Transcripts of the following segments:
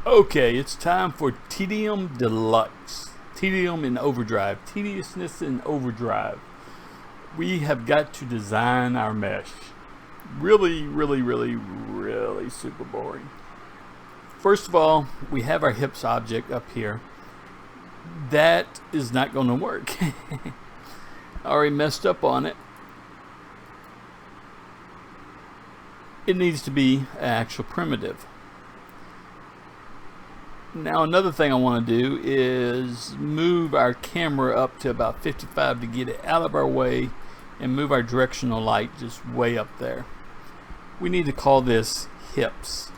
Okay, it's time for Tedium Deluxe. Tedium in overdrive. Tediousness in overdrive. We have got to design our mesh. Really super boring. First of all, we have our hips object up here. That is not going to work. I already messed up on it. It needs to be an actual primitive. Now another thing I want to do is move our camera up to about 55 to get it out of our way and move our directional light just way up there. We need to call this hips.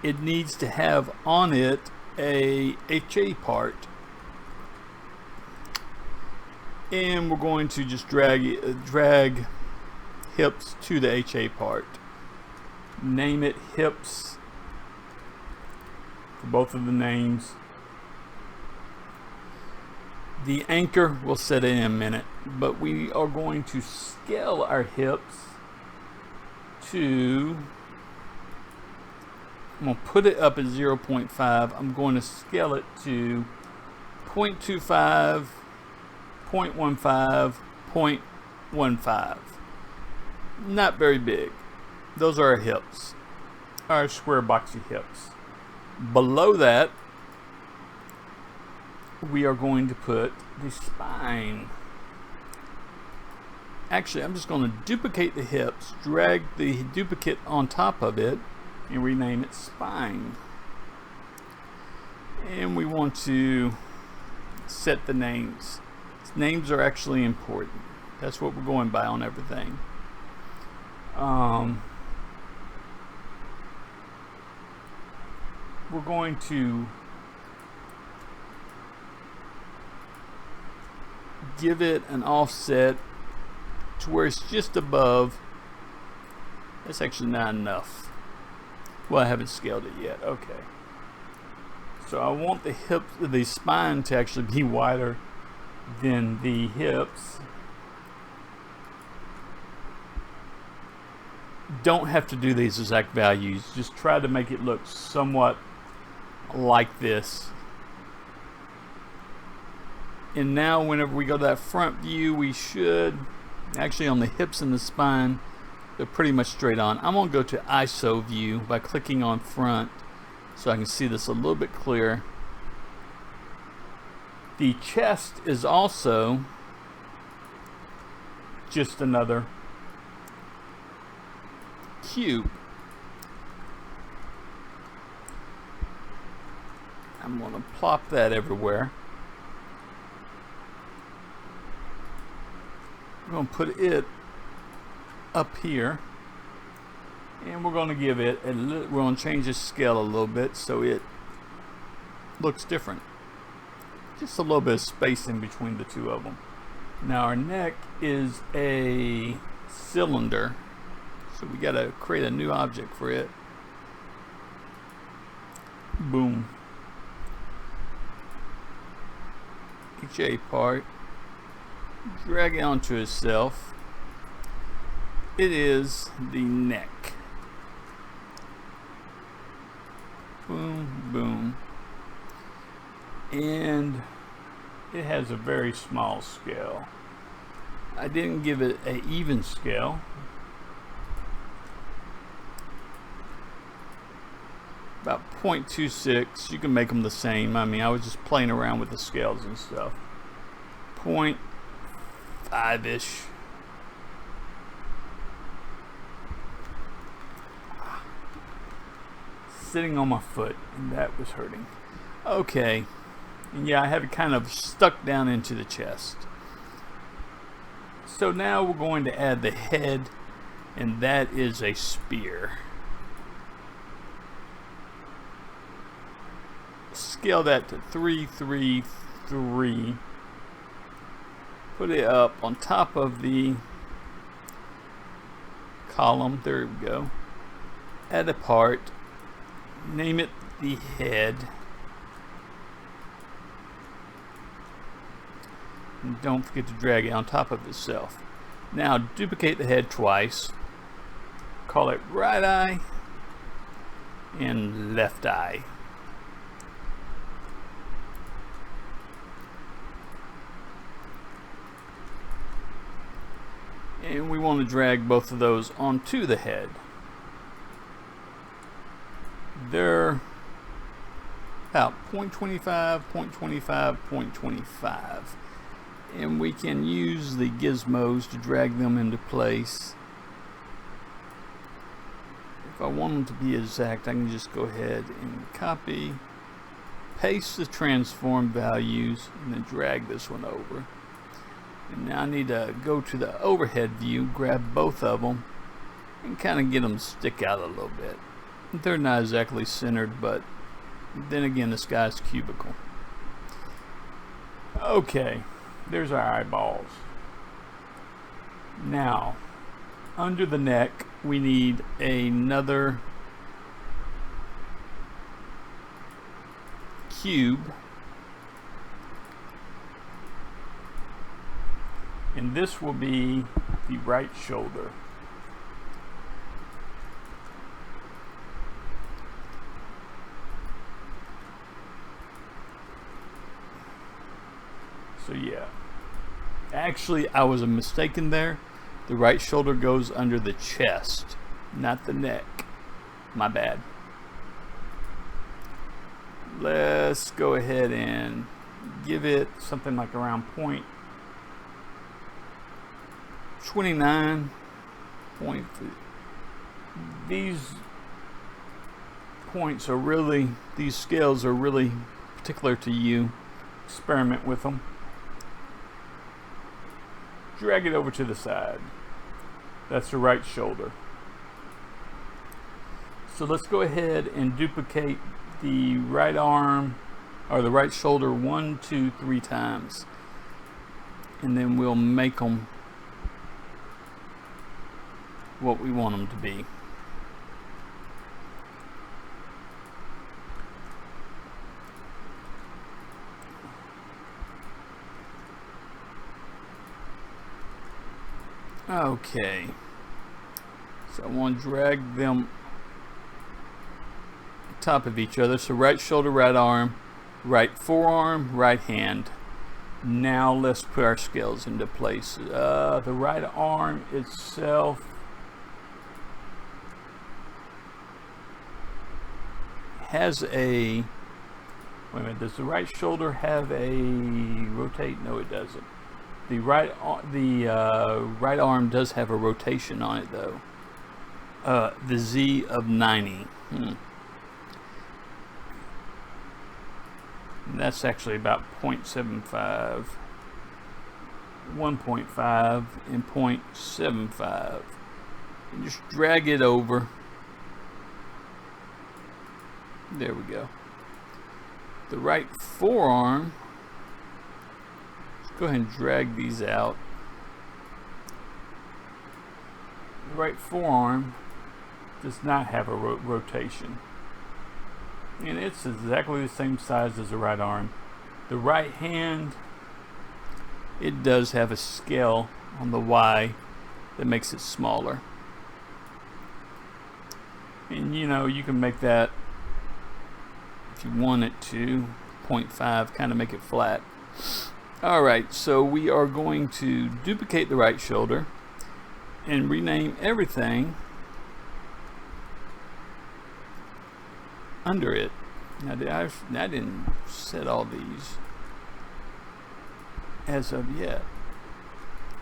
It needs to have on it a HA part, and we're going to just drag hips to the HA part. Name it hips for both of the names. The anchor we'll set it in a minute, but we are going to scale our hips to, I'm going to put it up at 0.5. I'm going to scale it to 0.25, 0.15, 0.15. Not very big. Those are our hips, our square boxy hips. Below that, we are going to put the spine. Actually, I'm just going to duplicate the hips, drag the duplicate on top of it, and rename it spine. And we want to set the names. Names are actually important. That's what we're going by on everything. We're going to give it an offset to where it's just above. That's actually not enough. Well, I haven't scaled it yet. Okay. So I want the hips, the spine to actually be wider than the hips. Don't have to do these exact values. Just try to make it look somewhat like this. And now whenever we go to that front view, we should actually, on the hips and the spine, they're pretty much straight on. I'm gonna go to ISO view by clicking on front so I can see this a little bit clearer. The chest is also just another cube. I'm going to plop that everywhere. We're going to put it up here, and we're going to give it a little, we're going to change the scale a little bit so it looks different. Just a little bit of space in between the two of them. Now our neck is a cylinder, so we got to create a new object for it. Boom. HA part, drag it onto itself. It is the neck. Boom, boom. And it has a very small scale. I didn't give it an even scale. About 0.26. You can make them the same. I mean, I was just playing around with the scales and stuff. 0.5-ish. Sitting on my foot, and that was hurting. Okay. And yeah, I have it kind of stuck down into the chest. So now we're going to add the head, and that is a spear. Scale that to 333. Put it up on top of the column. There we go. Add a part. Name it the head. And don't forget to drag it on top of itself. Now duplicate the head twice. Call it right eye and left eye. and we want to drag both of those onto the head. They're about 0.25, 0.25, 0.25. And we can use the gizmos to drag them into place. If I want them to be exact, I can just go ahead and copy, paste the transform values, and then drag this one over. And now I need to go to the overhead view, grab both of them, and kind of get them to stick out a little bit. They're not exactly centered, but then again, this guy's cubical. Okay, there's our eyeballs. Now, under the neck, we need another cube. And this will be the right shoulder. So yeah, actually I was mistaken there. The right shoulder goes under the chest, not the neck. My bad. Let's go ahead and give it something like around 0.29. These points are really, these scales are really particular to you. Experiment with them. Drag it over to the side. That's the right shoulder. So let's go ahead and duplicate the right arm or the right shoulder 1, 2, 3 times. And then we'll make them what we want them to be. Okay, so I want to drag them on top of each other. So right shoulder, right arm, right forearm, right hand. Now let's put our scales into place. The right arm itself has a, wait a minute, does the right shoulder have a rotate? No, it doesn't. The right arm does have a rotation on it though. The Z of 90. And that's actually about 0.75, 1.5, and 0.75. And just drag it over. There we go. The right forearm, go ahead and drag these out. The right forearm does not have a rotation. And it's exactly the same size as the right arm. The right hand, it does have a scale on the Y that makes it smaller. And you know, you can make that, if you want it to, 0.5, kind of make it flat. Alright, so we are going to duplicate the right shoulder and rename everything under it. Now I didn't set all these as of yet.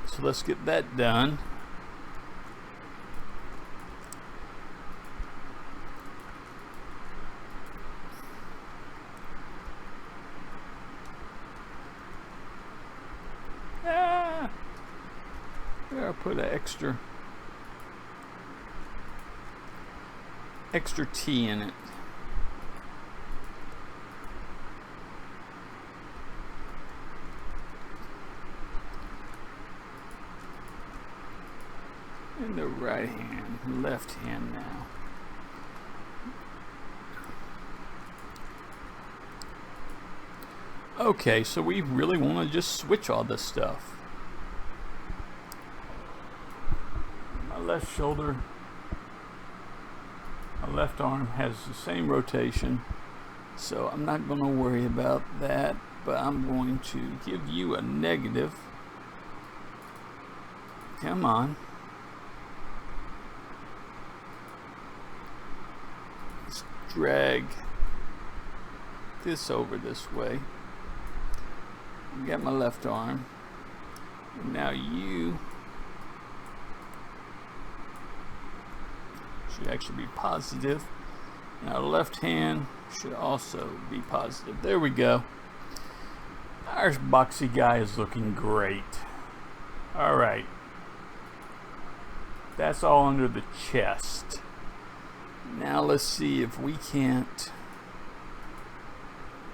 So let's get that done. There, I put an extra T in it. In the right hand, left hand now. Okay, so we really want to just switch all this stuff. My left shoulder, my left arm has the same rotation, so I'm not going to worry about that, but I'm going to give you a negative. Come on. drag this over this way. Got my left arm. Now you should actually be positive. Now the left hand should also be positive. There we go. Our boxy guy is looking great. Alright. That's all under the chest. Now let's see if we can't.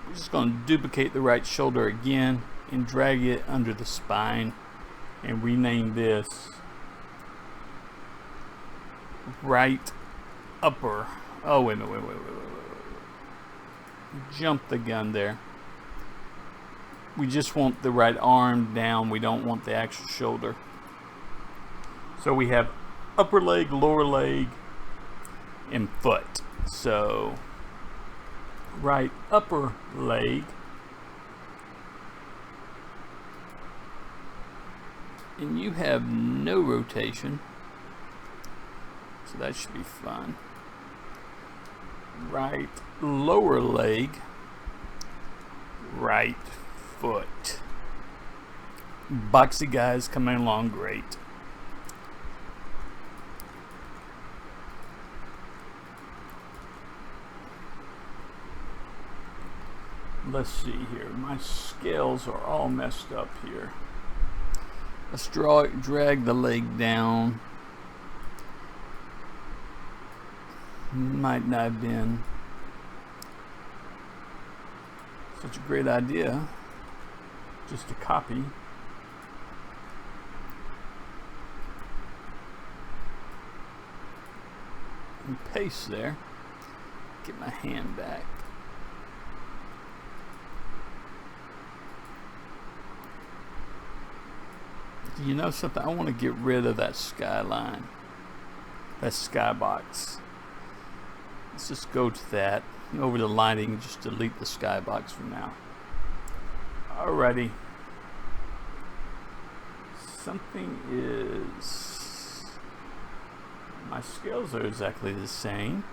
We're just going to duplicate the right shoulder again and drag it under the spine and rename this right upper. Oh, wait. Jump the gun there. We just want the right arm down. We don't want the actual shoulder. So we have upper leg, lower leg, and foot. So right upper leg, and you have no rotation, so that should be fun. Right lower leg, right foot. Boxy guys coming along great. Let's see here. My scales are all messed up here. Let's drag the leg down. Might not have been such a great idea just to copy. And paste there. Get my hand back. You know something? I want to get rid of that skyline, that skybox. Let's just go to that. Over the lighting, just delete the skybox for now. Alrighty. Something is. My scales are exactly the same.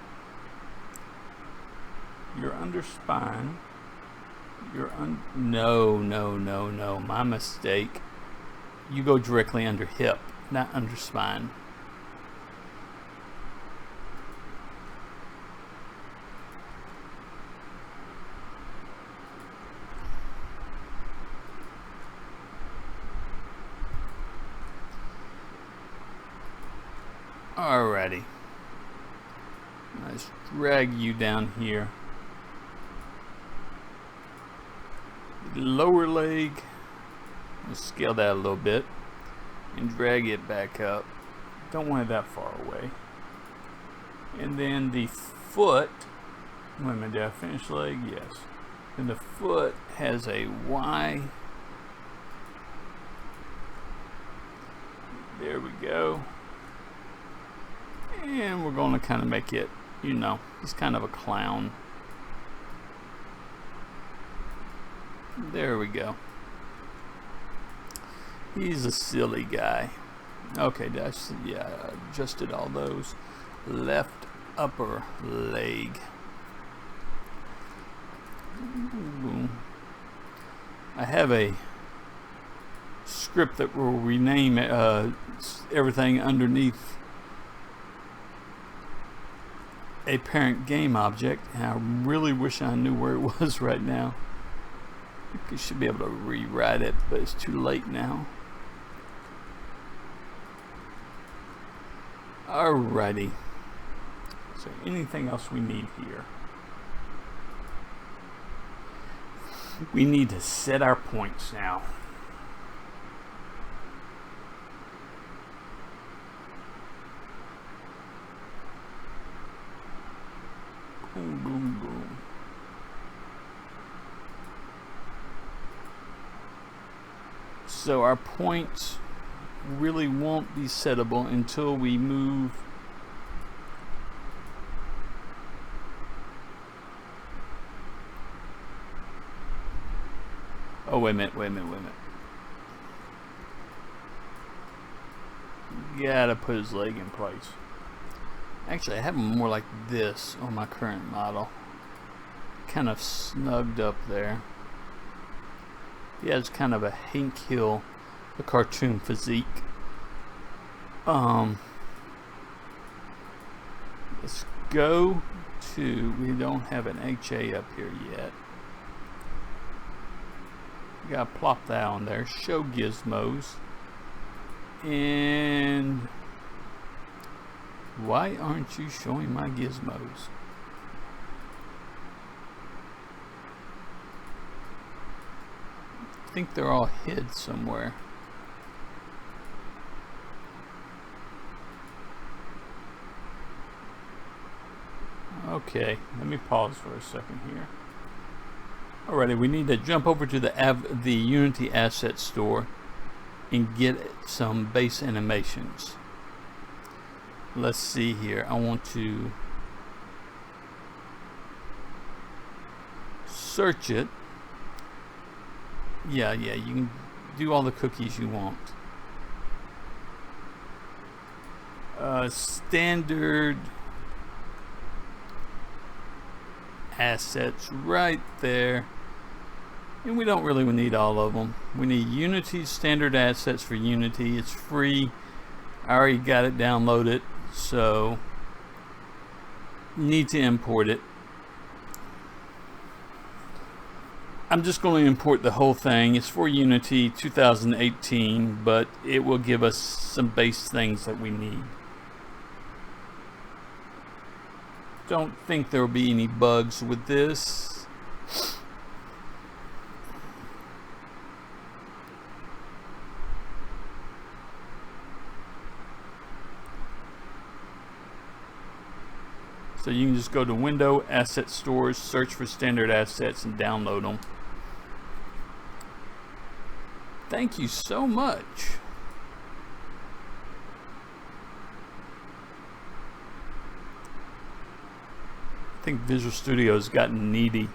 You're under spine. You're no. My mistake. You go directly under hip, not under spine. Alrighty. Let's drag you down here. Lower leg. Let's scale that a little bit and drag it back up. Don't want it that far away. And then the foot. Wait a minute, did I finish leg? Yes. And the foot has a Y. There we go. And we're going to kind of make it, you know, he's kind of a clown. There we go. He's a silly guy. Okay, that's, yeah, I adjusted all those. Left upper leg. Ooh. I have a script that will rename everything underneath a parent game object, and I really wish I knew where it was right now. You should be able to rewrite it, but it's too late now. Alrighty. So anything else we need here? We need to set our points now. Boom, boom, boom. So our points really won't be settable until we move wait a minute. Gotta put his leg in place. Actually, I have them more like this on my current model. Kind of snugged up there. Yeah, it's kind of a Hank Hill, a cartoon physique. Let's go to, we don't have an HA up here yet. You gotta plop that on there. Show gizmos. And why aren't you showing my gizmos? I think they're all hid somewhere. Okay, let me pause for a second here. Alrighty, we need to jump over to the Unity Asset Store and get some base animations. Let's see here. I want to search it. Yeah, you can do all the cookies you want. Standard assets right there. And we don't really need all of them. We need Unity standard assets for Unity. It's free. I already got it downloaded, so need to import it. I'm just going to import the whole thing. It's for Unity 2018, but it will give us some base things that we need. Don't think there will be any bugs with this. So you can just go to Window, Asset Stores, search for standard assets, and download them. Thank you so much. I think Visual Studio has gotten needy.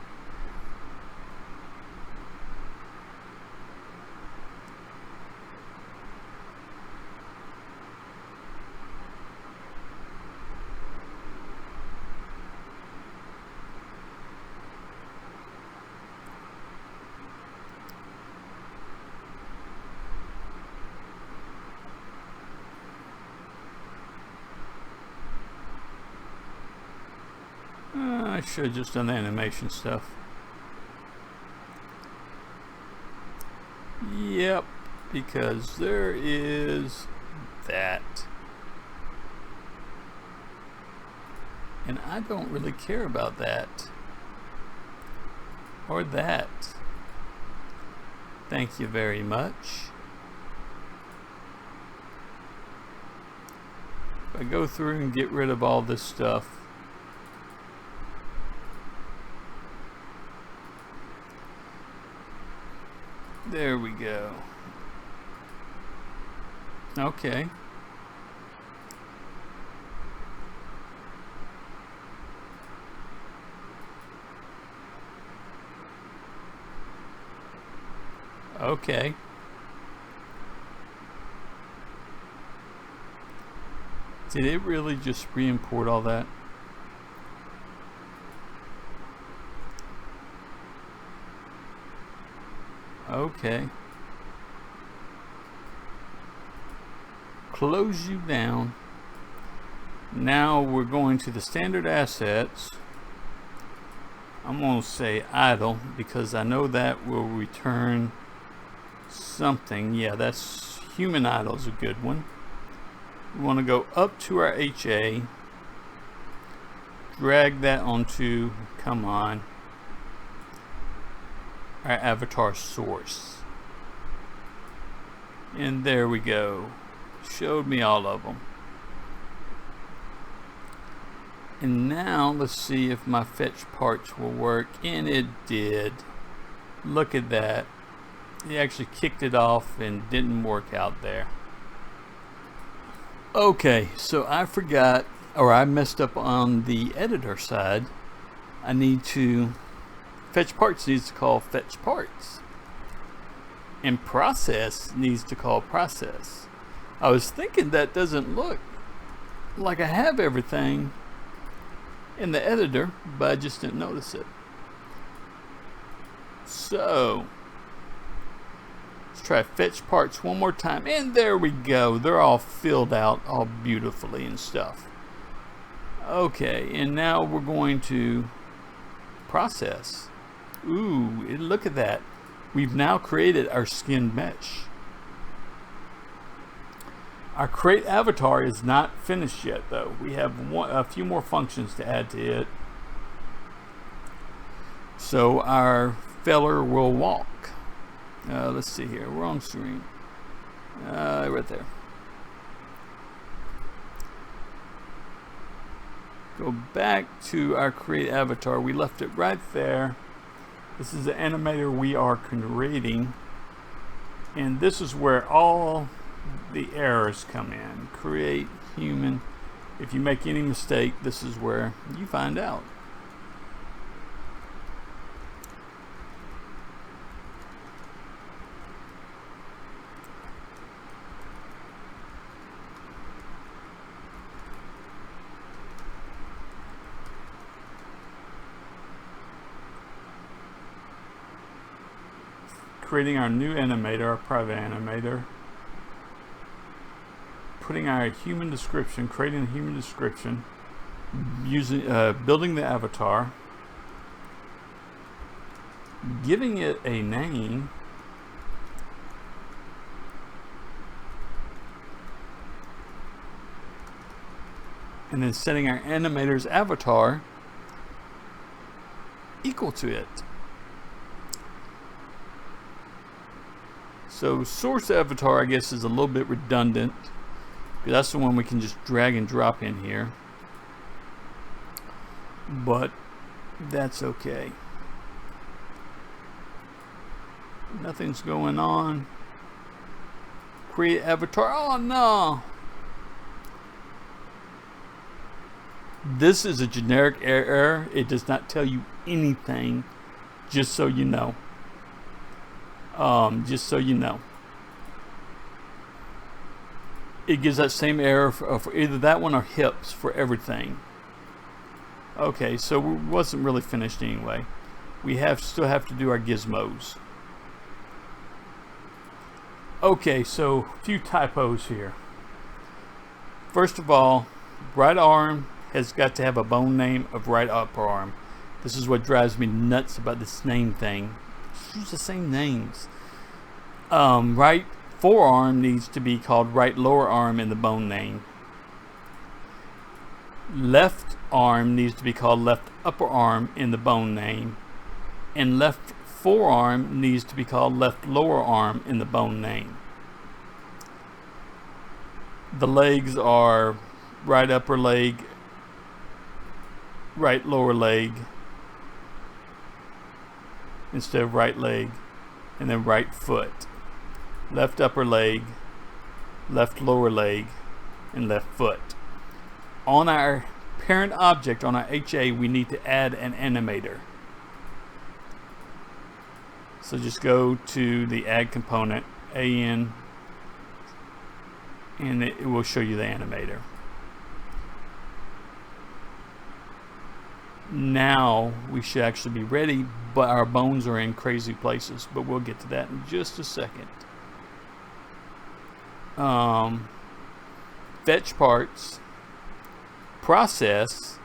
I should have just done the animation stuff. Yep, because there is that. And I don't really care about that. Or that. Thank you very much. If I go through and get rid of all this stuff, there we go. Okay. Okay. Did it really just re-import all that? Okay. Close you down. Now we're going to the standard assets. I'm going to say idle because I know that will return something. Yeah, that's human idle is a good one. We want to go up to our HA. Drag that onto, come on, our avatar source. And there we go. Showed me all of them. And now let's see if my fetch parts will work. And it did. Look at that. It actually kicked it off and didn't work out there. Okay, so I forgot, or I messed up on the editor side. I need to, fetch parts needs to call fetch parts. And process needs to call process. I was thinking that doesn't look like I have everything in the editor, but I just didn't notice it. So let's try fetch parts one more time, and there we go. They're all filled out all beautifully and stuff. Okay, and now we're going to process. Ooh, look at that. We've now created our skin mesh. Our create avatar is not finished yet though. We have a few more functions to add to it. So our feller will walk. Let's see here, wrong screen. Right there. Go back to our create avatar. We left it right there. This is the animator we are creating. And this is where all the errors come in. Create human. If you make any mistake, this is where you find out. Creating our new animator, our private animator. Putting our human description, creating a human description, using building the avatar, giving it a name, and then setting our animator's avatar equal to it. So source avatar, I guess, is a little bit redundant. That's the one we can just drag and drop in here. But that's okay. Nothing's going on. Create avatar. Oh no! This is a generic error. It does not tell you anything, just so you know. Just so you know. It gives that same error for either that one or hips for everything. Okay, so we wasn't really finished anyway. We still have to do our gizmos. Okay, so a few typos here. First of all, right arm has got to have a bone name of right upper arm. This is what drives me nuts about this name thing. Just use the same names. Right forearm needs to be called right lower arm in the bone name. Left arm needs to be called left upper arm in the bone name. And left forearm needs to be called left lower arm in the bone name. The legs are right upper leg, right lower leg, instead of right leg, and then right foot. Left upper leg, left lower leg, and left foot. On our parent object, on our HA, we need to add an animator. So just go to the add component, AN, and it will show you the animator. Now we should actually be ready, but our bones are in crazy places, but we'll get to that in just a second. Fetch parts, process,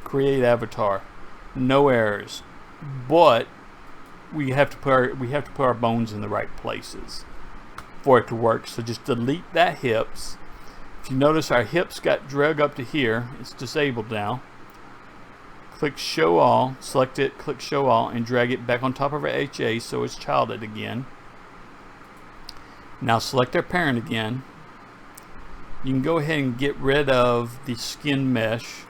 create avatar. No errors, but we have to put our bones in the right places for it to work. So just delete that hips. If you notice, our hips got dragged up to here. It's disabled now. Click show all, select it, click show all, and drag it back on top of our HA so it's childed again. Now select our parent again. You can go ahead and get rid of the skin mesh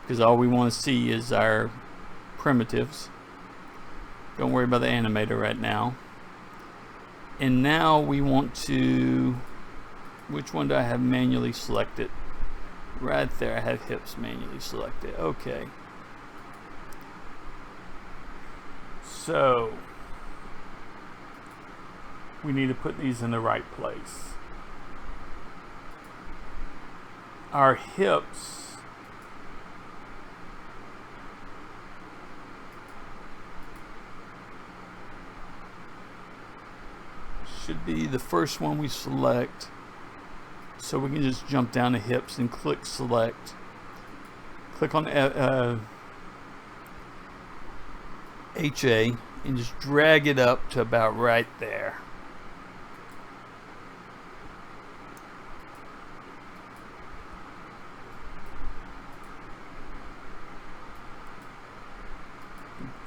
because all we want to see is our primitives. Don't worry about the animator right now. And now we want to, which one do I have manually selected? Right there, I have hips manually selected. Okay. So we need to put these in the right place. our hips should be the first one we select. So we can just jump down to hips and click select. Click on HA and just drag it up to about right there.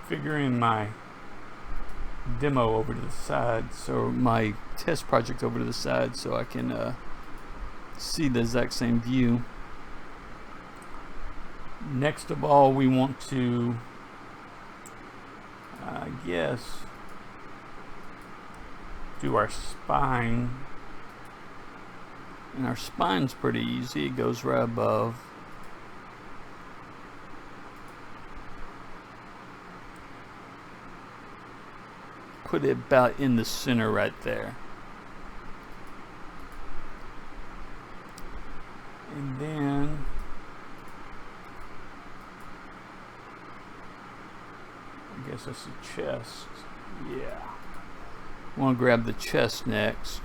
Figuring my demo over to the side, so my test project over to the side, so I can see the exact same view. Next of all, we want to, I guess, do our spine. And our spine's pretty easy. It goes right above. Put it about in the center right there. And then I guess that's the chest. Yeah. I want to grab the chest next.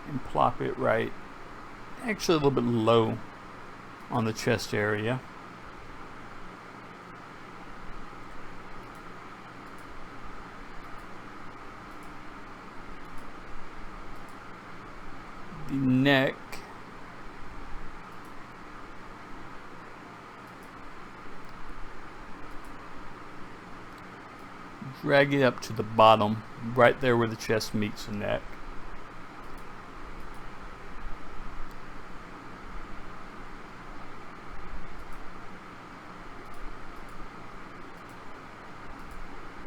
And plop it right, actually a little bit low on the chest area. The neck. Drag it up to the bottom, right there where the chest meets the neck.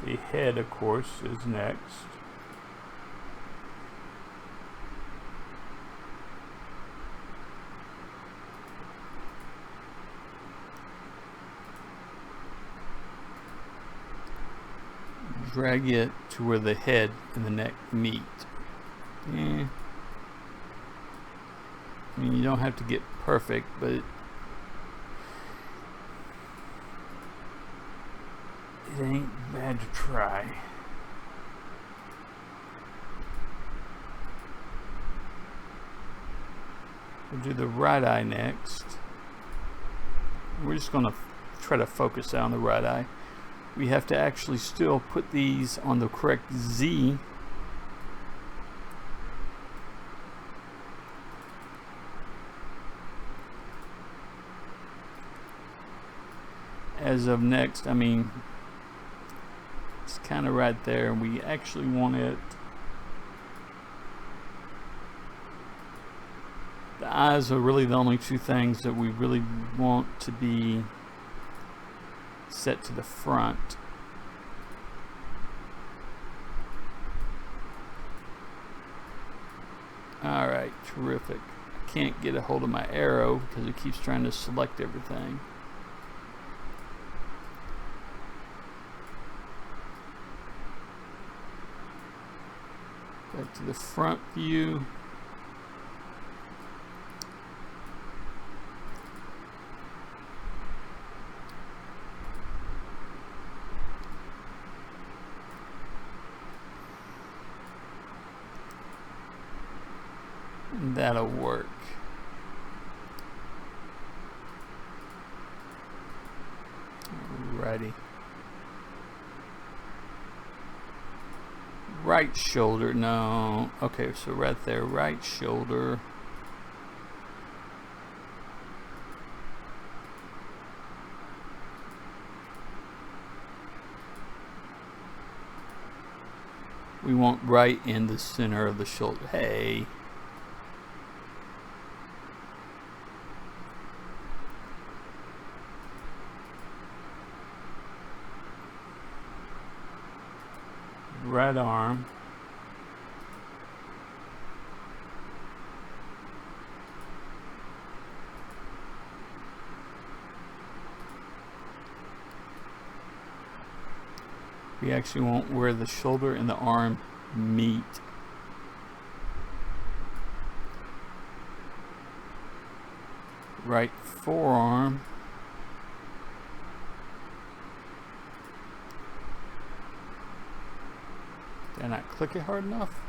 The head, of course, is next. Drag it to where the head and the neck meet. I mean, you don't have to get perfect, but it ain't bad to try. We'll do the right eye next. We're just going to try to focus on the right eye. We have to actually still put these on the correct Z. As of next, I mean, it's kind of right there. We actually want it. The eyes are really the only two things that we really want to be set to the front. Alright, terrific. I can't get a hold of my arrow because it keeps trying to select everything. Back to the front view. And that'll work. Alrighty. Right shoulder, no. Okay, so right there, right shoulder. We want right in the center of the shoulder. Hey. Right arm. We actually want where the shoulder and the arm meet. right forearm. Did I not click it hard enough?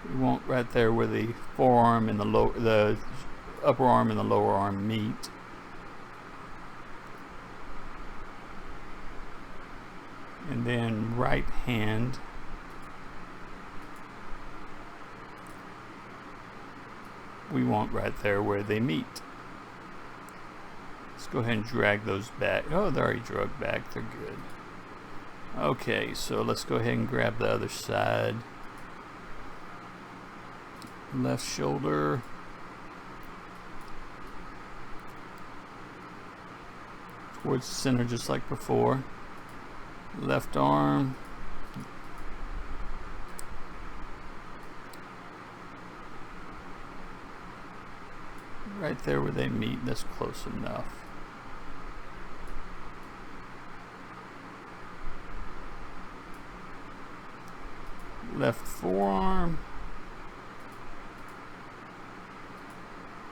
We want right there where the forearm and the upper arm and the lower arm meet. And then right hand. We want right there where they meet. Let's go ahead and drag those back. Oh, they're already dragged back. They're good. Okay, so let's go ahead and grab the other side. Left shoulder. Towards the center just like before. Left arm. Right there where they meet, that's close enough. Left forearm.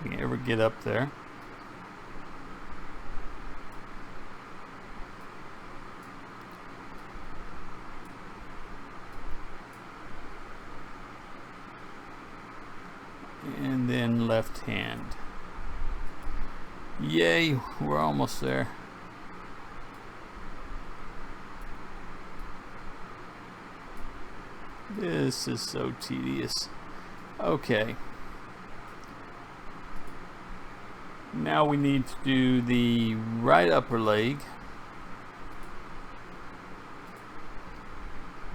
You can ever get up there. And then left hand. Yay, we're almost there. This is so tedious. Okay. Now we need to do the right upper leg.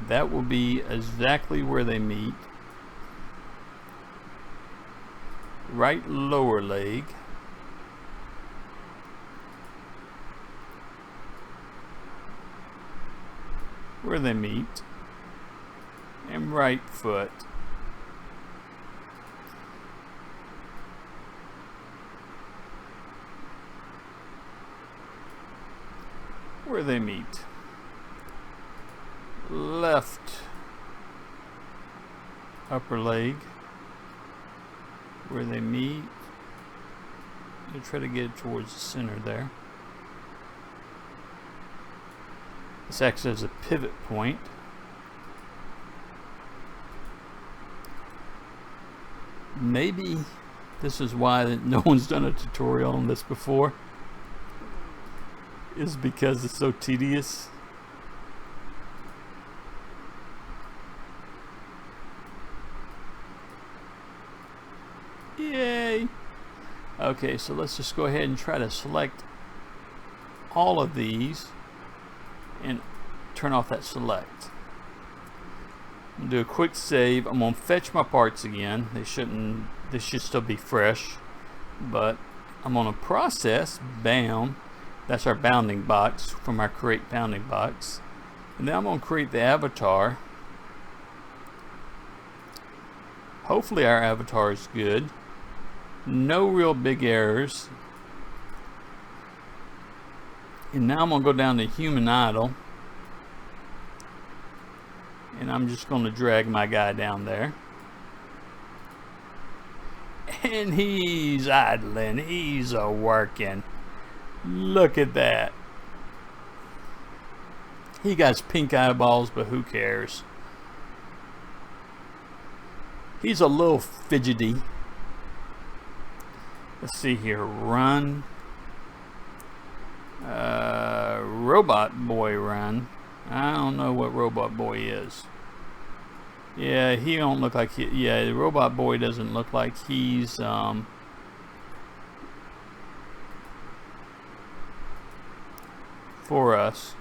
That will be exactly where they meet. Right lower leg. Where they meet. And right foot. Where they meet. Left upper leg. Where they meet. You try to get it towards the center there. This acts as a pivot point. Maybe this is why no one's done a tutorial on this before. Is because it's so tedious. Yay! Okay, so let's just go ahead and try to select all of these and turn off that select. I'm gonna do a quick save. I'm gonna fetch my parts again. They should still be fresh, but I'm gonna process bound. That's our bounding box from our create bounding box. And then I'm gonna create the avatar. Hopefully our avatar is good. No real big errors. And now I'm gonna go down to human idle. And I'm just going to drag my guy down there. And he's idling. He's working. Look at that. He got pink eyeballs, but who cares? He's a little fidgety. Let's see here. Run. Robot boy run. I don't know what Robot Boy is. Yeah, he don't look like he... Yeah, the Robot Boy doesn't look like he's... for us.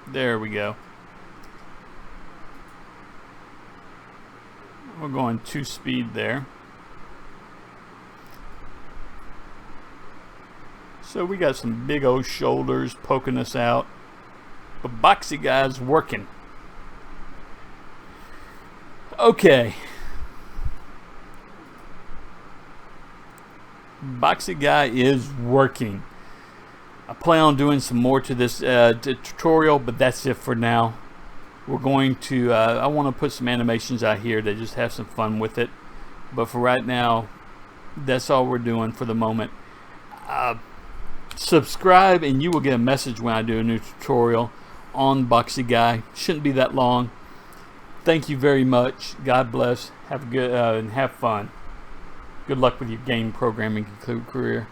There we go. We're going 2 speed there. So we got some big old shoulders poking us out. But Boxy Guy's working. Okay. Boxy Guy is working. I plan on doing some more to this tutorial, but that's it for now. We're going to, I want to put some animations out here to just have some fun with it. But for right now, that's all we're doing for the moment. Subscribe and you will get a message when I do a new tutorial on Boxy Guy. Shouldn't be that long. Thank you very much. God bless. Have a good and have fun. Good luck with your game programming career.